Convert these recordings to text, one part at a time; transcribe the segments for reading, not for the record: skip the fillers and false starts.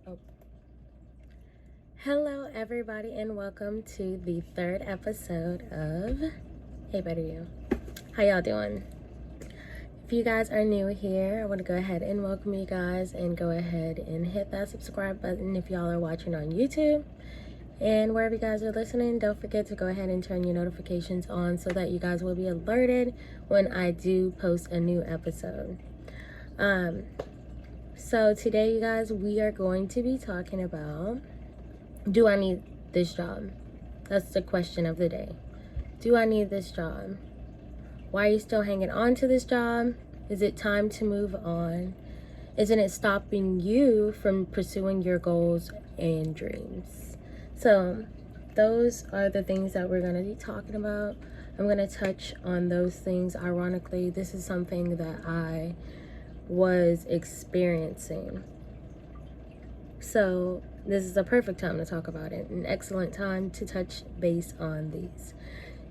Oh. Hello, everybody, and welcome to the third episode of Hey Better You. How y'all doing? If you guys are new here, I want to go ahead and welcome you guys and go ahead and hit that subscribe button if y'all are watching on YouTube. And wherever you guys are listening, don't forget to go ahead and turn your notifications on so that you guys will be alerted when I do post a new episode. So today, you guys, we are going to be talking about, do I need this job? That's the question of the day. Do I need this job? Why are you still hanging on to this job? Is it time to move on? Isn't it stopping you from pursuing your goals and dreams? So those are the things that we're going to be talking about. I'm going to touch on those things. Ironically, this is something that I was experiencing. So this is the perfect time to talk about it. An excellent time to touch base on these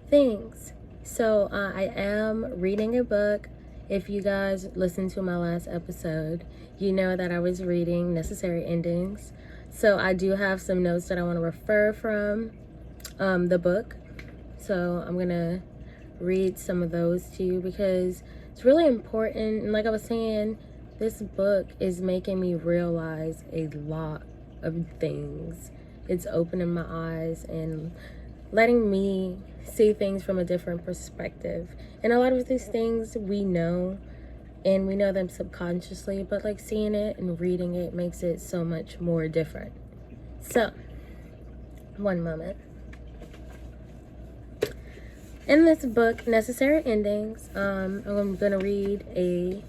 things. So I am reading a book. If you guys listened to my last episode, you know that I was reading Necessary Endings. So I do have some notes that I want to refer from the book. So I'm going to read some of those to you because it's really important. And like I was saying, this book is making me realize a lot of things. It's opening my eyes and letting me see things from a different perspective. And a lot of these things we know, and we know them subconsciously, but like seeing it and reading it makes it so much more different. So, one moment. In this book, Necessary Endings, I'm going to read a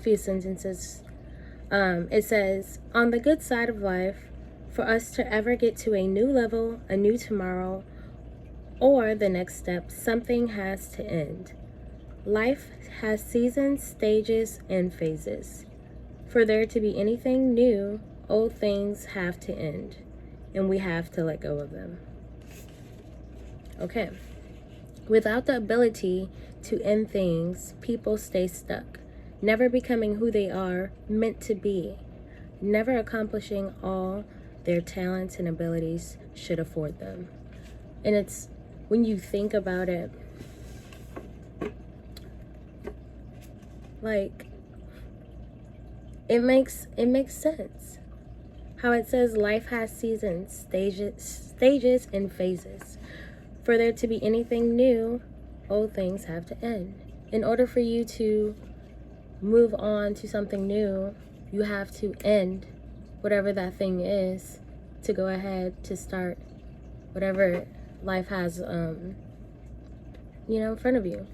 few sentences. It says, on the good side of life, for us to ever get to a new level, a new tomorrow, or the next step, something has to end. Life has seasons, stages, and phases. For there to be anything new, old things have to end, and we have to let go of them. Okay. Without the ability to end things, people stay stuck, never becoming who they are meant to be, never accomplishing all their talents and abilities should afford them. And it's, when you think about it, like, it makes sense. How it says life has seasons, stages, and phases. For there to be anything new, old things have to end. In order for you to move on to something new, you have to end whatever that thing is to go ahead to start whatever life has, in front of you.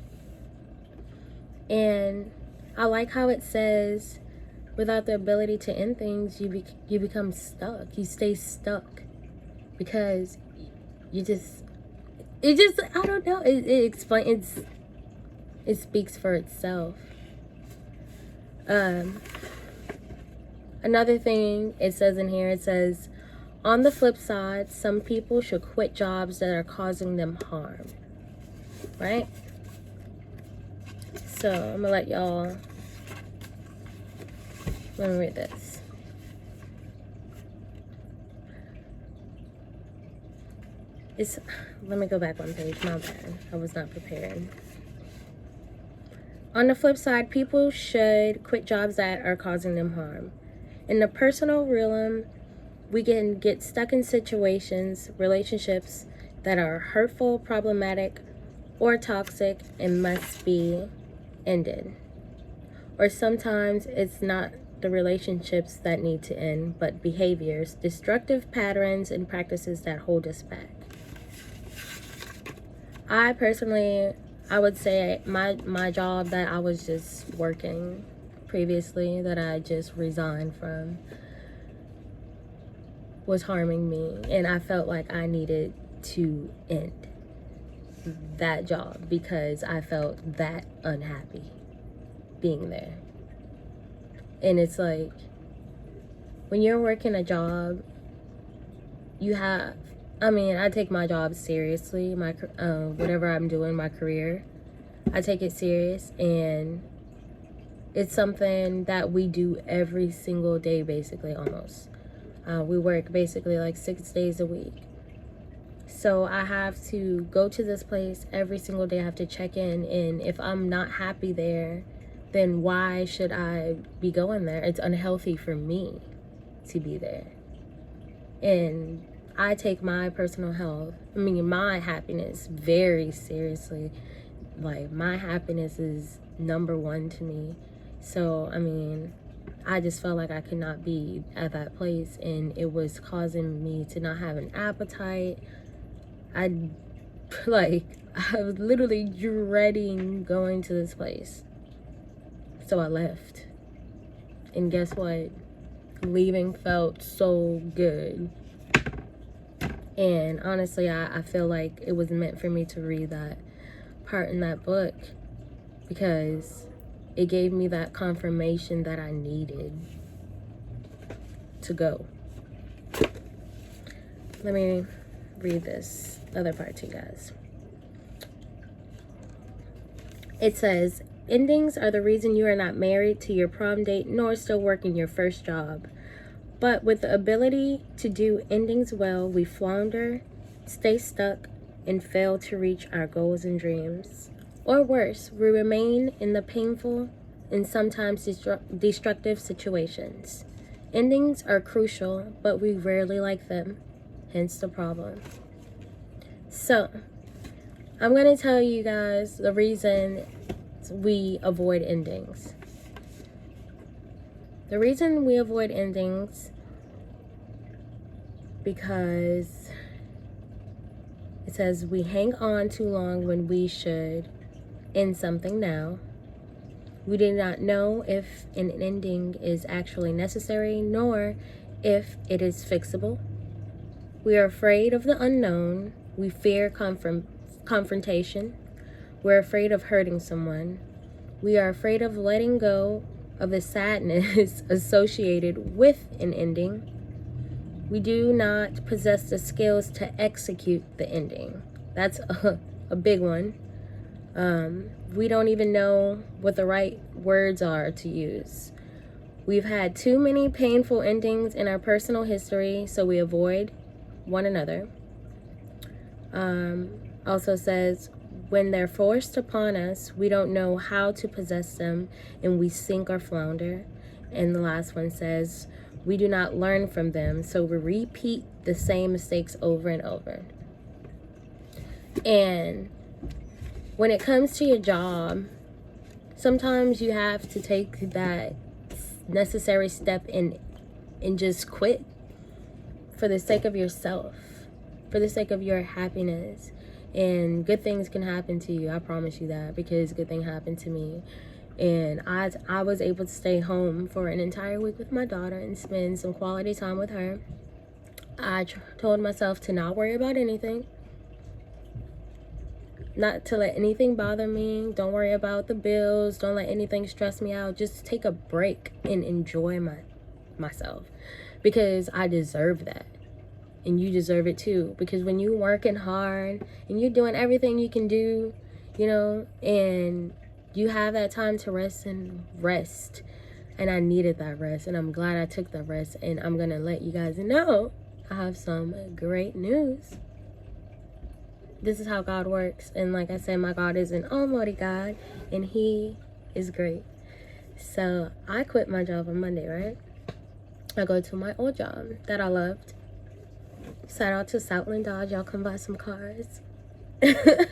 And I like how it says, without the ability to end things, you become stuck. You stay stuck because I don't know. It speaks for itself. Another thing it says in here, it says, on the flip side, some people should quit jobs that are causing them harm. Right? So I'm gonna let me read this. Let me go back one page. My bad. I was not prepared. On the flip side, people should quit jobs that are causing them harm. In the personal realm, we can get stuck in situations, relationships that are hurtful, problematic, or toxic and must be ended. Or sometimes it's not the relationships that need to end, but behaviors, destructive patterns, and practices that hold us back. I would say my job that I was just working previously, that I just resigned from, was harming me, and I felt like I needed to end that job because I felt that unhappy being there. And it's like, when you're working a job, I take my job seriously. Whatever I'm doing, my career, I take it serious, and It's something that we do every single day, basically, almost. We work basically like 6 days a week. So I have to go to this place every single day. I have to check in. And if I'm not happy there, then why should I be going there? It's unhealthy for me to be there. And I take my personal health, my happiness very seriously. Like, my happiness is number one to me. So, I just felt like I could not be at that place, and it was causing me to not have an appetite. I was literally dreading going to this place. So I left. And guess what? Leaving felt so good. And honestly, I feel like it was meant for me to read that part in that book, because it gave me that confirmation that I needed to go. Let me read this other part to you guys. It says, endings are the reason you are not married to your prom date nor still working your first job. But with the ability to do endings well, we flounder, stay stuck, and fail to reach our goals and dreams. Or worse, we remain in the painful and sometimes destructive situations. Endings are crucial, but we rarely like them, hence the problem. So, I'm going to tell you guys the reason we avoid endings. The reason we avoid endings, because it says we hang on too long when we should end something now. We do not know if an ending is actually necessary, nor if it is fixable. We are afraid of the unknown. We fear confrontation. We're afraid of hurting someone. We are afraid of letting go of the sadness associated with an ending. We do not possess the skills to execute the ending. That's a big one. We don't even know what the right words are to use. We've had too many painful endings in our personal history, so we avoid one another. Also says, when they're forced upon us, we don't know how to possess them, and we sink or flounder. And the last one says, we do not learn from them, so we repeat the same mistakes over and over. And when it comes to your job, sometimes you have to take that necessary step and just quit for the sake of yourself, for the sake of your happiness. And good things can happen to you, I promise you that, because good thing happened to me. And I was able to stay home for an entire week with my daughter and spend some quality time with her. I told myself to not worry about anything, not to let anything bother me. Don't worry about the bills. Don't let anything stress me out. Just take a break and enjoy myself, because I deserve that. And you deserve it too, because when you're working hard and you're doing everything you can do, and you have that time to rest. And I needed that rest, and I'm glad I took the rest. And I'm gonna let you guys know I have some great news. This is how God works. And like I said, my God is an almighty God, and he is great. So I quit my job on Monday, right? I go to my old job that I loved. Shout out to Southland Dodge. Y'all come buy some cars. I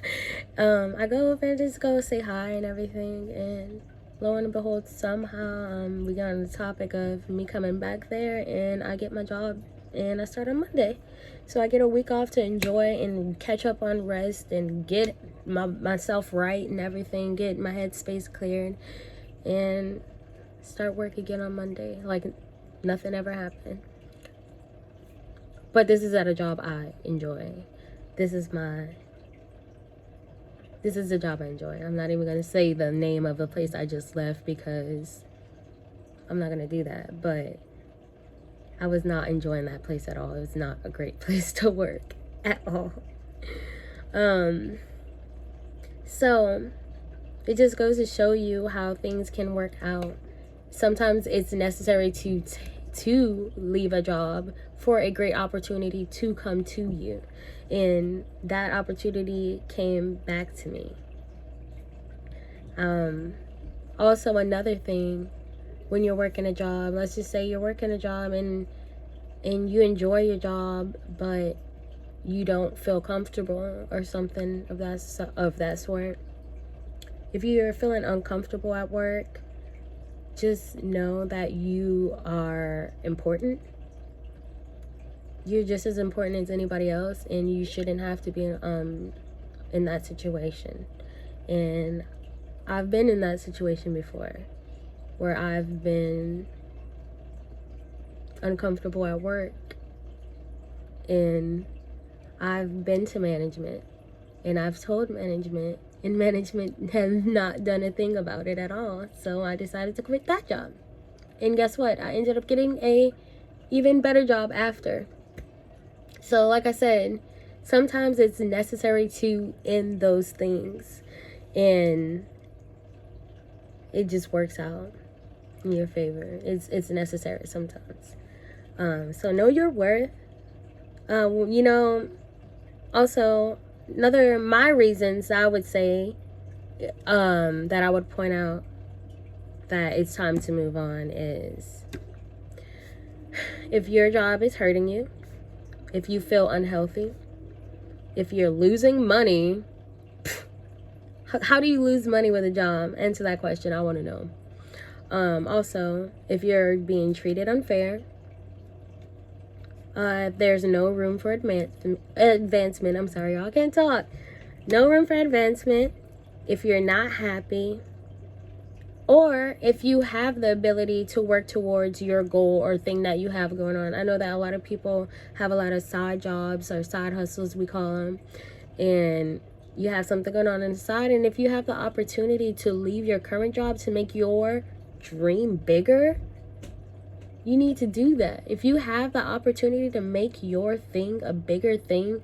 go over and just go say hi and everything. And lo and behold, somehow we got on the topic of me coming back there, and I get my job and I start on Monday. So I get a week off to enjoy and catch up on rest and get myself right and everything, get my headspace cleared, and start work again on Monday like nothing ever happened. But this is at a job I enjoy. This is the job I enjoy. I'm not even going to say the name of the place I just left, because I'm not going to do that. But I was not enjoying that place at all. It was not a great place to work at all. So It just goes to show you how things can work out. Sometimes it's necessary to leave a job for a great opportunity to come to you. And that opportunity came back to me. Also, another thing, when you're working a job, let's just say you're working a job and you enjoy your job, but you don't feel comfortable or something of that sort. If you're feeling uncomfortable at work, just know that you are important. You're just as important as anybody else, and you shouldn't have to be in that situation. And I've been in that situation before, where I've been uncomfortable at work, and I've been to management, and I've told management, and management has not done a thing about it at all. So I decided to quit that job. And guess what? I ended up getting a even better job after. So like I said, sometimes it's necessary to end those things, and it just works out in your favor. It's necessary sometimes. So know your worth. Also, my reasons I would say, that I would point out that it's time to move on is if your job is hurting you, if you feel unhealthy, if you're losing money. How do you lose money with a job? Answer that question. I want to know. Also, if you're being treated unfair, there's no room for advancement. I'm sorry, y'all can't talk. No room for advancement. If you're not happy, or if you have the ability to work towards your goal or thing that you have going on. I know that a lot of people have a lot of side jobs or side hustles, we call them, and you have something going on the side. And if you have the opportunity to leave your current job to make your dream bigger, you need to do that. If you have the opportunity to make your thing a bigger thing,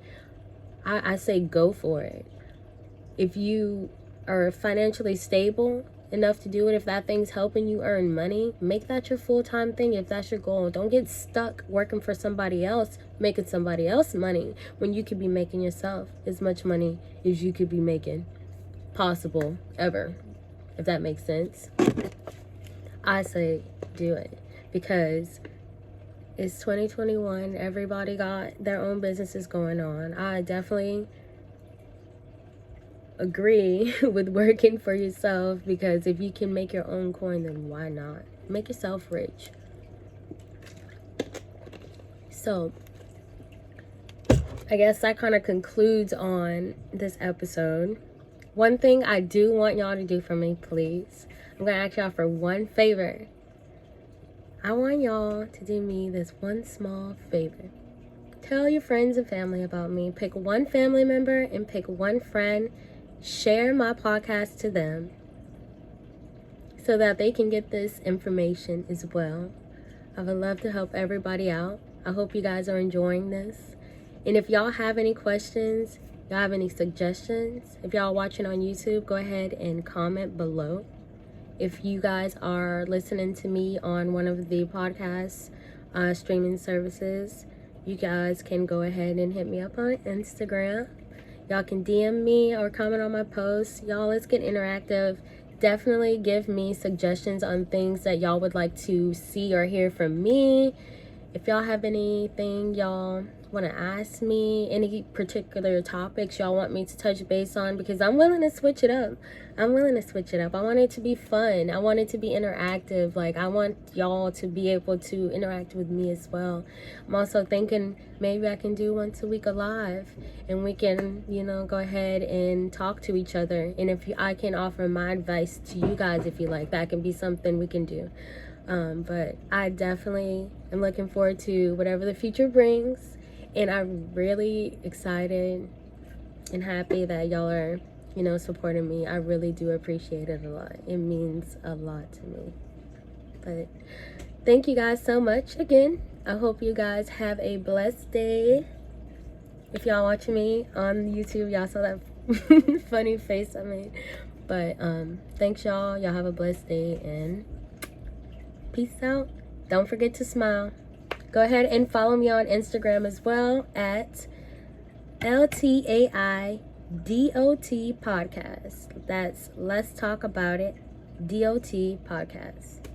I say go for it. If you are financially stable enough to do it, if that thing's helping you earn money, make that your full-time thing if that's your goal. Don't get stuck working for somebody else, making somebody else money, when you could be making yourself as much money as you could be making possible ever, if that makes sense. I say do it, because it's 2021. Everybody got their own businesses going on. I definitely agree with working for yourself, because if you can make your own coin, then why not? Make yourself rich. So I guess that kind of concludes on this episode. One thing I do want y'all to do for me, please. I'm going to ask y'all for one favor. I want y'all to do me this one small favor. Tell your friends and family about me. Pick one family member and pick one friend. Share my podcast to them so that they can get this information as well. I would love to help everybody out. I hope you guys are enjoying this. And if y'all have any questions, y'all have any suggestions, if y'all watching on YouTube, go ahead and comment below. If you guys are listening to me on one of the podcast streaming services, you guys can go ahead and hit me up on Instagram. Y'all can DM me or comment on my posts. Y'all, let's get interactive. Definitely give me suggestions on things that y'all would like to see or hear from me. If y'all have anything y'all want to ask me, any particular topics y'all want me to touch base on, because I'm willing to switch it up. I want it to be fun. I want it to be interactive. Like, I want y'all to be able to interact with me as well. I'm also thinking maybe I can do once a week a live, and we can, go ahead and talk to each other. And if I can offer my advice to you guys, if you like, that can be something we can do. But I definitely am looking forward to whatever the future brings. And I'm really excited and happy that y'all are, supporting me. I really do appreciate it a lot. It means a lot to me. But thank you guys so much again. I hope you guys have a blessed day. If y'all watching me on YouTube, y'all saw that funny face I made. But thanks, y'all. Y'all have a blessed day, and peace out. Don't forget to smile. Go ahead and follow me on Instagram as well at LTAIDOT podcast. That's Let's Talk About It DOT podcast.